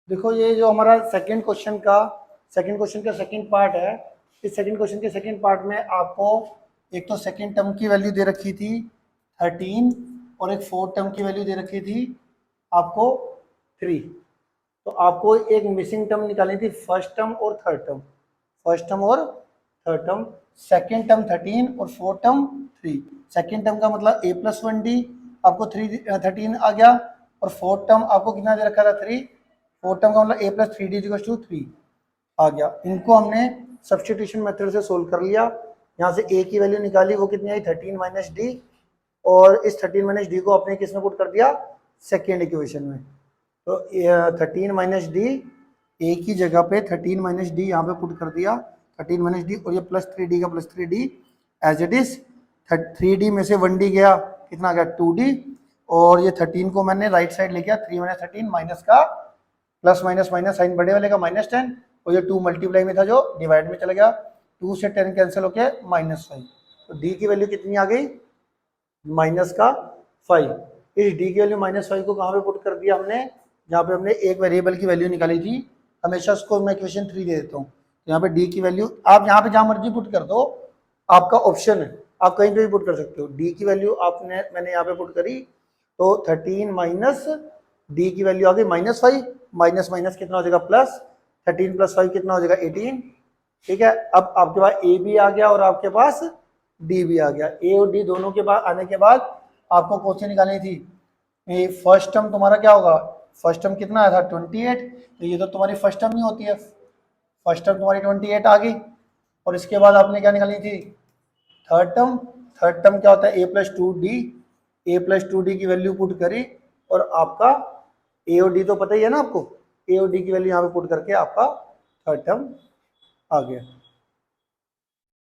देखो ये जो हमारा सेकंड क्वेश्चन का सेकंड पार्ट है। इस सेकंड क्वेश्चन के सेकंड पार्ट में आपको एक तो सेकंड टर्म की वैल्यू दे रखी थी 13 और एक फोर्थ टर्म की वैल्यू दे रखी थी आपको 3। तो आपको एक मिसिंग टर्म निकालनी थी फर्स्ट टर्म और थर्ड टर्म, सेकंड टर्म 13 और फोर्थ टर्म 3। सेकंड टर्म का मतलब a+1d, आपको 13 आ गया, और फोर्थ टर्म आपको कितना दे रखा था 3। फोर्थ टर्म का मतलब a+3d=3 आ गया। इनको हमने सब्स्टिट्यूशन मेथड से सोल्व कर लिया। यहाँ से a की वैल्यू निकाली, वो कितनी आई 13 - d, और इस 13 - d को आपने किसमें पुट कर दिया, सेकेंड इक्वेशन में। तो 13 - d a की जगह पे 13 - d यहाँ पे पुट कर दिया, 13 - d, और ये +3d का +3d as it is. 3d में से 1d गया, कितना गया 2d, और ये 13 को मैंने राइट साइड ले गया, 3 - 13 माइनस का प्लस माइनस माइनस साइन बड़े वाले का -10, और ये 2 मल्टीप्लाई में था जो डिवाइड में चला गया, 2 से 10 कैंसिल होके -5। तो d की वैल्यू कितनी आ गई, -5। इस d की वैल्यू -5 को कहाँ पे पुट कर दिया हमने, जहाँ पे हमने एक वेरिएबल की वैल्यू निकाली थी। हमेशा उसको मैं इक्वेशन 3 दे देता हूँ। यहाँ पे d की वैल्यू आप यहाँ पे जहाँ मर्जी पुट कर दो, आपका ऑप्शन है, आप कहीं पे भी पुट कर सकते हो। d की वैल्यू मैंने यहाँ पे पुट करी, तो 13 माइनस d की वैल्यू आ गई -5, माइनस माइनस कितना हो जाएगा प्लस, 13 + 5 कितना हो जाएगा 18। ठीक है, अब आपके पास a भी आ गया और आपके पास d भी आ गया। a और d दोनों के बाद आने के बाद आपको कौन सी निकालनी थी, फर्स्ट टर्म तुम्हारा क्या होगा, फर्स्ट टर्म कितना आया था 28, तो ये तो तुम्हारी फर्स्ट टर्म नहीं होती है, फर्स्ट टर्म तुम्हारी 28 आ गई। और इसके बाद आपने क्या निकालनी थी, थर्ड टर्म क्या होता है a+2d की वैल्यू पुट करी, और आपका a और d तो पता ही है ना आपको, a और d की वैल्यू यहाँ पे पुट करके आपका थर्ड टर्म आ गया।